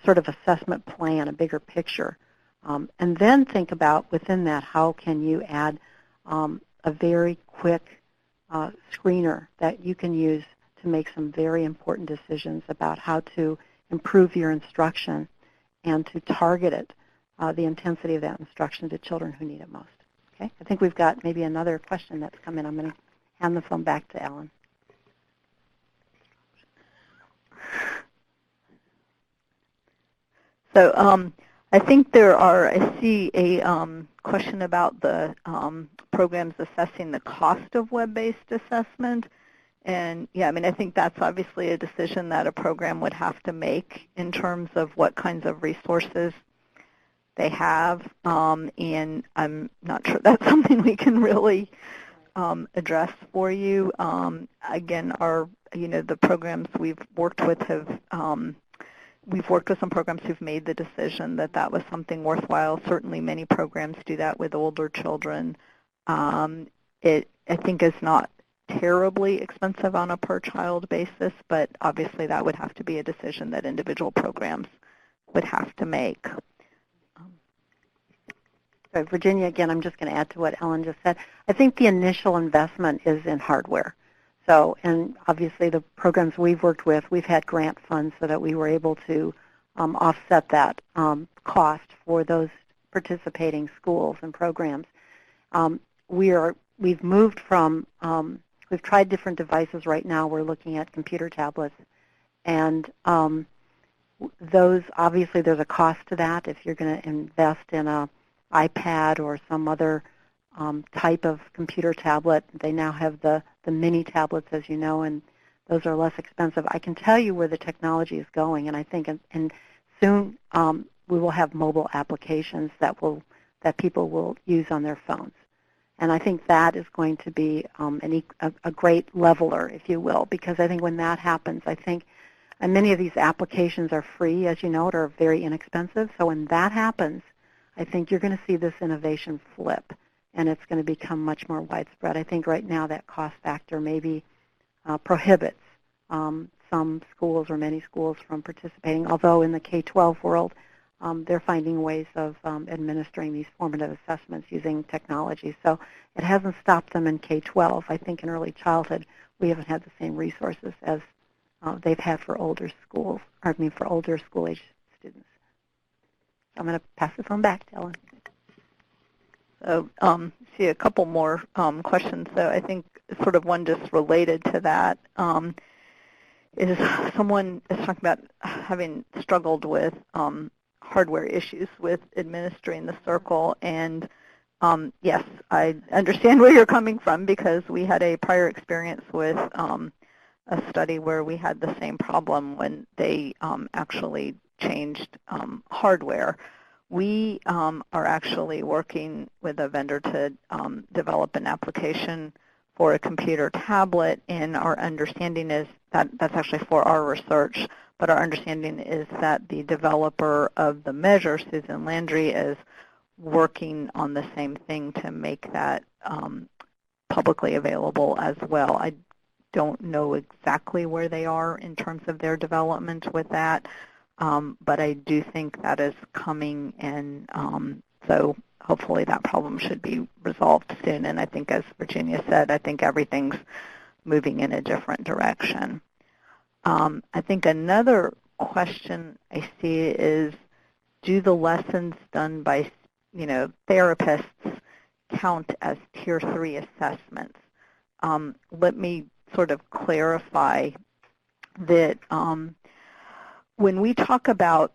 S6: sort of assessment plan, a bigger picture. And then think about within that, how can you add a very quick screener that you can use to make some very important decisions about how to improve your instruction and to target it, the intensity of that instruction to children who need it most. Okay? I think we've got maybe another question that's come in. I'm going to hand the phone back to Ellen.
S2: So I think I see a question about the programs assessing the cost of web-based assessment. And yeah, I think that's obviously a decision that a program would have to make in terms of what kinds of resources they have. And I'm not sure that's something we can really address for you. Again, the programs we've worked with we've worked with some programs who've made the decision that that was something worthwhile. Certainly many programs do that with older children. It, I think, is not terribly expensive on a per-child basis, but obviously that would have to be a decision that individual programs would have to make.
S6: Virginia, again, I'm just going to add to what Ellen just said. I think the initial investment is in hardware. So, and obviously the programs we've worked with, we've had grant funds so that we were able to offset that cost for those participating schools and programs. We've moved from, we've tried different devices right now. We're looking at computer tablets. And those, obviously there's a cost to that if you're going to invest in a iPad or some other type of computer tablet. They now have the mini tablets, as you know, and those are less expensive. I can tell you where the technology is going, and I think and soon we will have mobile applications that people will use on their phones. And I think that is going to be a great leveler, if you will, because I think when that happens, I think, and many of these applications are free, as you know, or very inexpensive. So when that happens, I think you're going to see this innovation flip, and it's going to become much more widespread. I think right now that cost factor maybe prohibits some schools or many schools from participating, although in the K-12 world, they're finding ways of administering these formative assessments using technology. So it hasn't stopped them in K-12. I think in early childhood, we haven't had the same resources as they've had for older schools, for older school-age students. I'm going to pass the phone back to Ellen.
S2: So see a couple more questions. So I think sort of one just related to that is someone is talking about having struggled with hardware issues with administering the circle. And yes, I understand where you're coming from because we had a prior experience with a study where we had the same problem when they actually changed hardware. We are actually working with a vendor to develop an application for a computer tablet, and our understanding is that that's actually for our research, but our understanding is that the developer of the measure, Susan Landry, is working on the same thing to make that publicly available as well. I don't know exactly where they are in terms of their development with that, but I do think that is coming, and so hopefully that problem should be resolved soon. And I think, as Virginia said, I think everything's moving in a different direction. I think another question I see is, do the lessons done by therapists count as Tier 3 assessments? Let me sort of clarify that when we talk about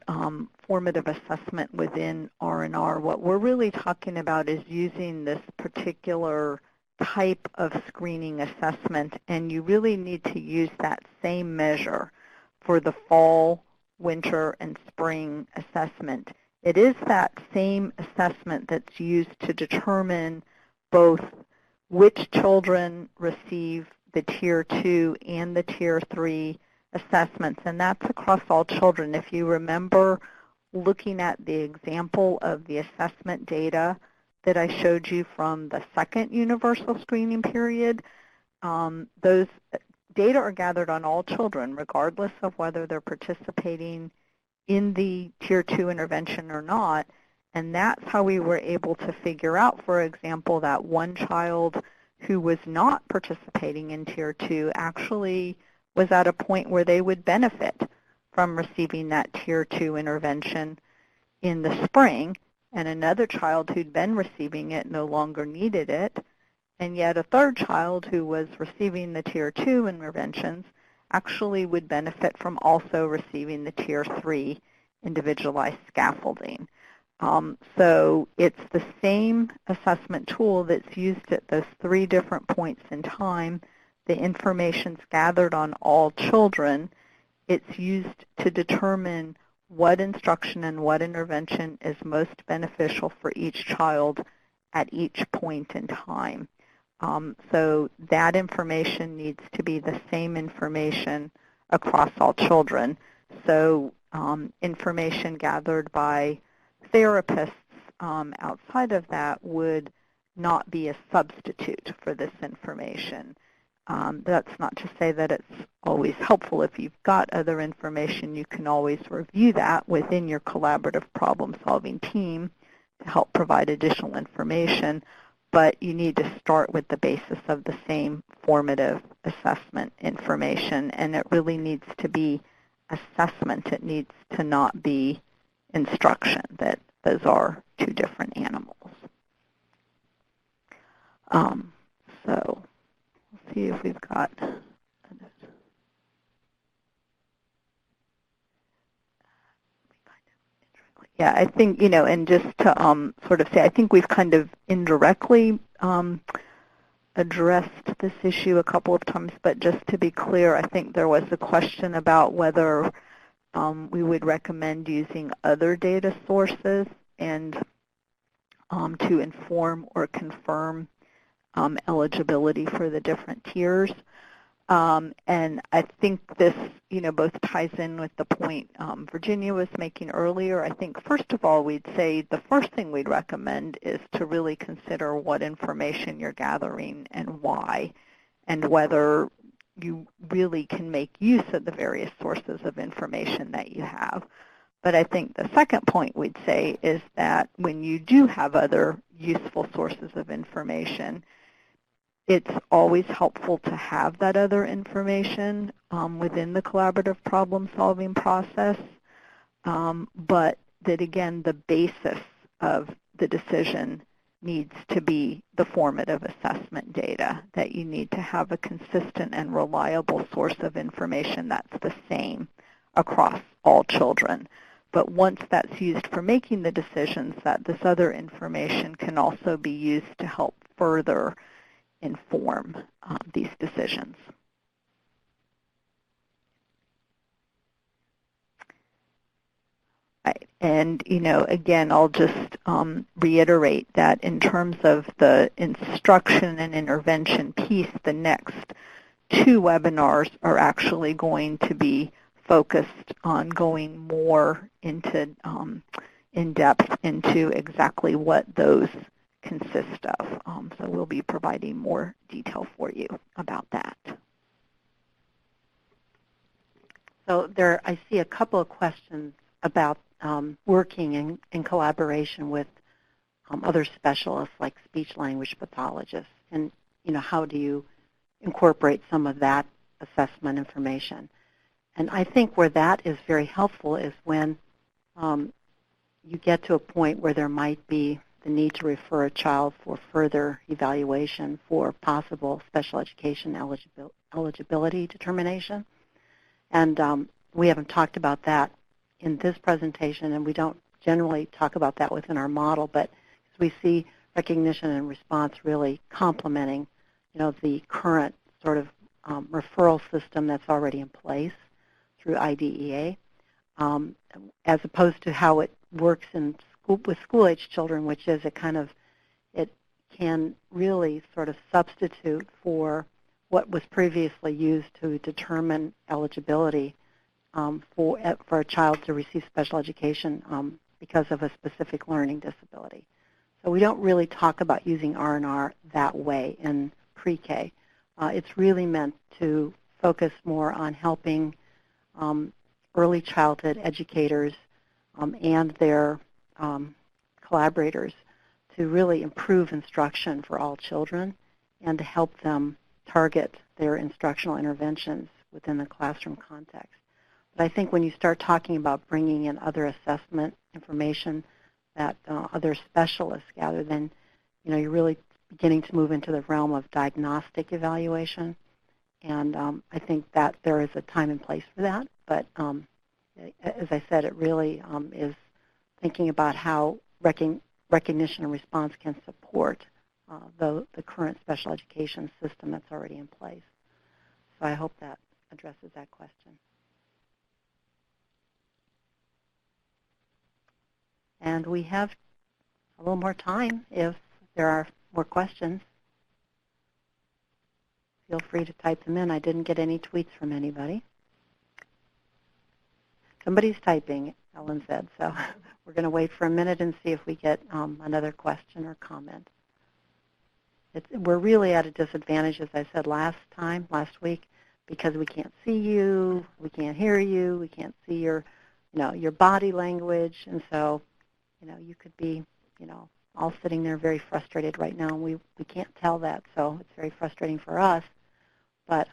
S2: formative assessment within R&R, what we're really talking about is using this particular type of screening assessment, and you really need to use that same measure for the fall, winter, and spring assessment. It is that same assessment that's used to determine both which children receive the Tier 2 and the Tier 3 assessments, and that's across all children. If you remember looking at the example of the assessment data that I showed you from the second universal screening period, those data are gathered on all children, regardless of whether they're participating in the Tier 2 intervention or not, and that's how we were able to figure out, for example, that one child who was not participating in Tier 2 actually was at a point where they would benefit from receiving that Tier 2 intervention in the spring, and another child who'd been receiving it no longer needed it, and yet a third child who was receiving the Tier 2 interventions actually would benefit from also receiving the Tier 3 individualized scaffolding. So it's the same assessment tool that's used at those 3 different points in time. The information's gathered on all children. It's used to determine what instruction and what intervention is most beneficial for each child at each point in time. So that information needs to be the same information across all children. So information gathered by therapists outside of that would not be a substitute for this information. That's not to say that it's always helpful. If you've got other information, you can always review that within your collaborative problem-solving team to help provide additional information, but you need to start with the basis of the same formative assessment information, and it really needs to be assessment. It needs to not be instruction, that those are two different animals. So let's see if we've got yeah, I think, and just to sort of say, I think we've kind of indirectly addressed this issue a couple of times, but just to be clear, I think there was a question about whether we would recommend using other data sources and to inform or confirm eligibility for the different tiers. And I think this, both ties in with the point Virginia was making earlier. I think, first of all, we'd say the first thing we'd recommend is to really consider what information you're gathering and why, and whether you really can make use of the various sources of information that you have. But I think the second point we'd say is that when you do have other useful sources of information, it's always helpful to have that other information within the collaborative problem-solving process, but that, again, the basis of the decision needs to be the formative assessment data, that you need to have a consistent and reliable source of information that's the same across all children. But once that's used for making the decisions, that this other information can also be used to help further inform these decisions. Right. And, again, I'll just reiterate that in terms of the instruction and intervention piece, the next two webinars are actually going to be focused on going more into in depth into exactly what those consist of. So we'll be providing more detail for you about that.
S6: So I see a couple of questions about working in collaboration with other specialists like speech-language pathologists, and how do you incorporate some of that assessment information? And I think where that is very helpful is when you get to a point where there might be the need to refer a child for further evaluation for possible special education eligibility determination. And we haven't talked about that in this presentation, and we don't generally talk about that within our model, but we see recognition and response really complementing, the current sort of referral system that's already in place through IDEA, as opposed to how it works with school-age children, which is it can really sort of substitute for what was previously used to determine eligibility for a child to receive special education because of a specific learning disability. So we don't really talk about using R&R that way in pre-K. It's really meant to focus more on helping early childhood educators and their collaborators to really improve instruction for all children and to help them target their instructional interventions within the classroom context. But I think when you start talking about bringing in other assessment information that other specialists gather, then you're really beginning to move into the realm of diagnostic evaluation. And I think that there is a time and place for that. But as I said, it really is thinking about how recognition and response can support the current special education system that's already in place. So I hope that addresses that question. And we have a little more time if there are more questions. Feel free to type them in. I didn't get any tweets from anybody. Somebody's typing, Ellen said, so we're going to wait for a minute and see if we get another question or comment. We're really at a disadvantage, as I said last week, because we can't see you, we can't hear you, we can't see your body language, and so, you could be, all sitting there very frustrated right now. We can't tell that, so it's very frustrating for us. But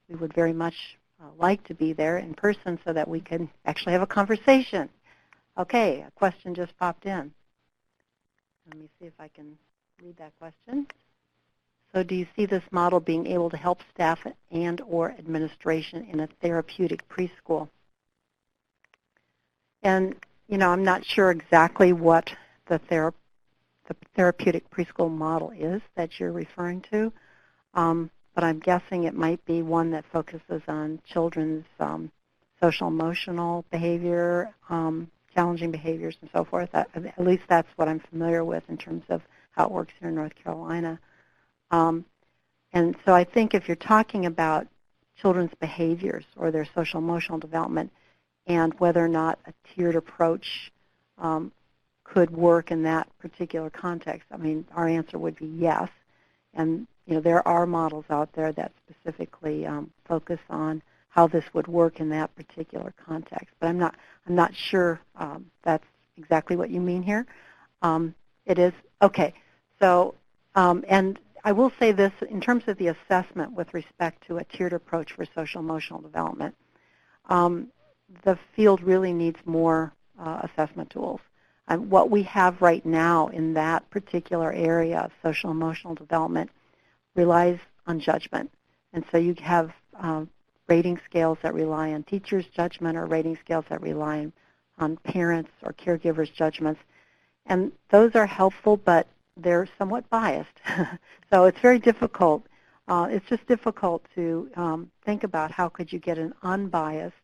S6: we would very much like to be there in person so that we can actually have a conversation. Okay, a question just popped in. Let me see if I can read that question. So do you see this model being able to help staff and or administration in a therapeutic preschool? And, I'm not sure exactly what the therapeutic preschool model is that you're referring to, but I'm guessing it might be one that focuses on children's social emotional behavior, challenging behaviors, and so forth. At least that's what I'm familiar with in terms of how it works here in North Carolina. And so I think if you're talking about children's behaviors or their social emotional development and whether or not a tiered approach could work in that particular context, I mean, our answer would be yes. And, there are models out there that specifically focus on how this would work in that particular context. But I'm not sure that's exactly what you mean here. It is? Okay. So, and I will say this, in terms of the assessment with respect to a tiered approach for social emotional development, the field really needs more assessment tools. What we have right now in that particular area of social emotional development relies on judgment. And so you have rating scales that rely on teachers' judgment or rating scales that rely on parents' or caregivers' judgments. And those are helpful, but they're somewhat biased. So it's very difficult. It's just difficult to think about how could you get an unbiased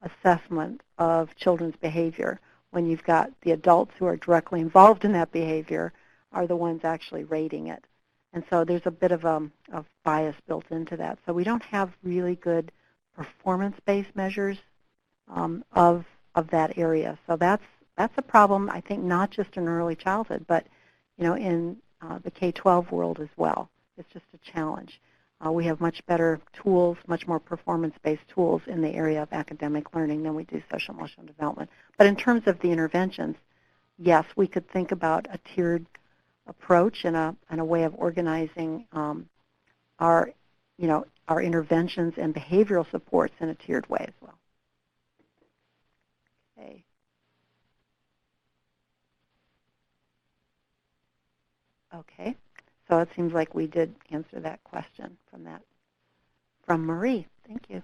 S6: assessment of children's behavior when you've got the adults who are directly involved in that behavior are the ones actually rating it. And so there's a bit of bias built into that. So we don't have really good performance-based measures of that area. So that's a problem, I think, not just in early childhood, but in the K-12 world as well. It's just a challenge. We have much better tools, much more performance-based tools in the area of academic learning than we do social emotional development. But in terms of the interventions, yes, we could think about a tiered approach and a way of organizing our interventions and behavioral supports in a tiered way as well. Okay. Okay. So it seems like we did answer that question from Marie. Thank you.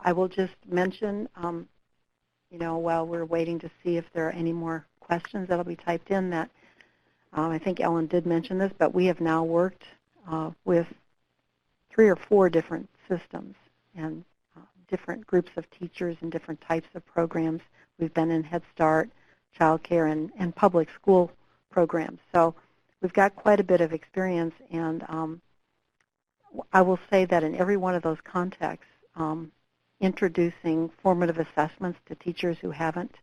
S6: I will just mention, while we're waiting to see if there are any more questions that'll be typed in, that I think Ellen did mention this, but we have now worked with 3 or 4 different systems and different groups of teachers and different types of programs. We've been in Head Start, child care, and public school programs. So we've got quite a bit of experience, and I will say that in every one of those contexts, introducing formative assessments to teachers who haven't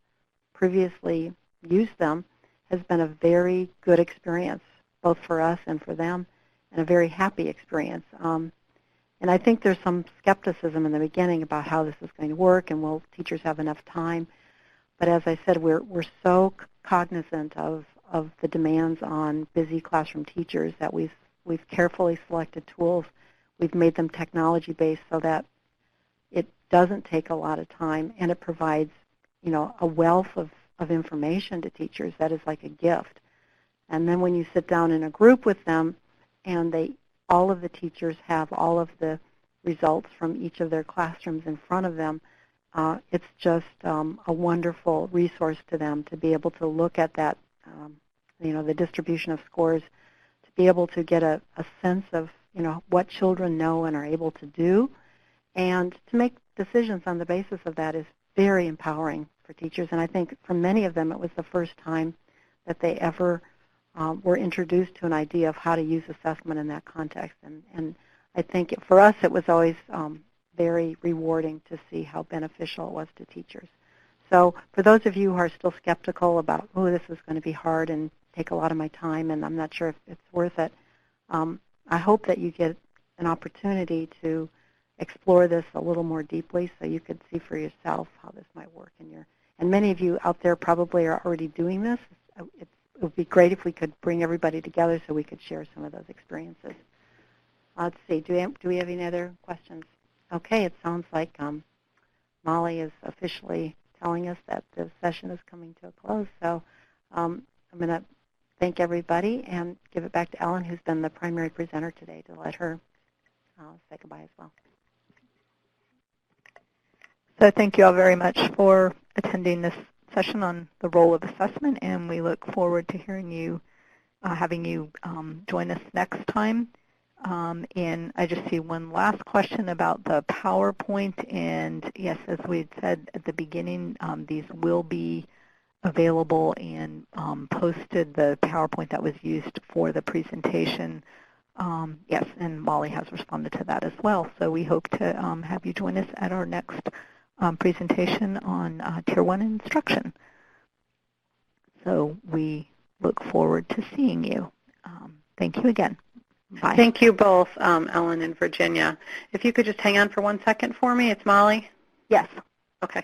S6: previously used them has been a very good experience, both for us and for them, and a very happy experience. And I think there's some skepticism in the beginning about how this is going to work and will teachers have enough time. But as I said, we're so cognizant of the demands on busy classroom teachers that we've carefully selected tools. We've made them technology-based so that it doesn't take a lot of time, and it provides, a wealth of information to teachers that is like a gift. And then when you sit down in a group with them and all of the teachers have all of the results from each of their classrooms in front of them, it's just a wonderful resource to them to be able to look at that, the distribution of scores, to be able to get a sense of, what children know and are able to do, and to make decisions on the basis of that is very empowering for teachers. And I think for many of them it was the first time that they ever were introduced to an idea of how to use assessment in that context. And I think for us it was always very rewarding to see how beneficial it was to teachers. So for those of you who are still skeptical about, this is going to be hard and take a lot of my time, and I'm not sure if it's worth it. I hope that you get an opportunity to explore this a little more deeply so you could see for yourself how this might work in your, and many of you out there probably are already doing this. It would be great if we could bring everybody together so we could share some of those experiences. Let's see, do we have any other questions? Okay, it sounds like Molly is officially telling us that the session is coming to a close. So I'm going to thank everybody and give it back to Ellen, who's been the primary presenter today, to let her say goodbye as well.
S2: So thank you all very much for attending this session on the role of assessment, and we look forward to hearing you, having you join us next time. And I just see one last question about the PowerPoint. And yes, as we had said at the beginning, these will be available and posted, the PowerPoint that was used for the presentation. Yes, and Molly has responded to that as well. So we hope to have you join us at our next presentation on Tier 1 instruction. So we look forward to seeing you. Thank you again. Bye.
S1: Thank you both, Ellen and Virginia. If you could just hang on for 1 second for me. It's Molly.
S2: Yes.
S1: Okay.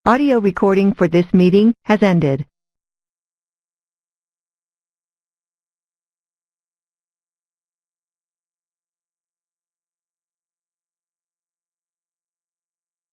S7: Audio recording for this meeting has ended.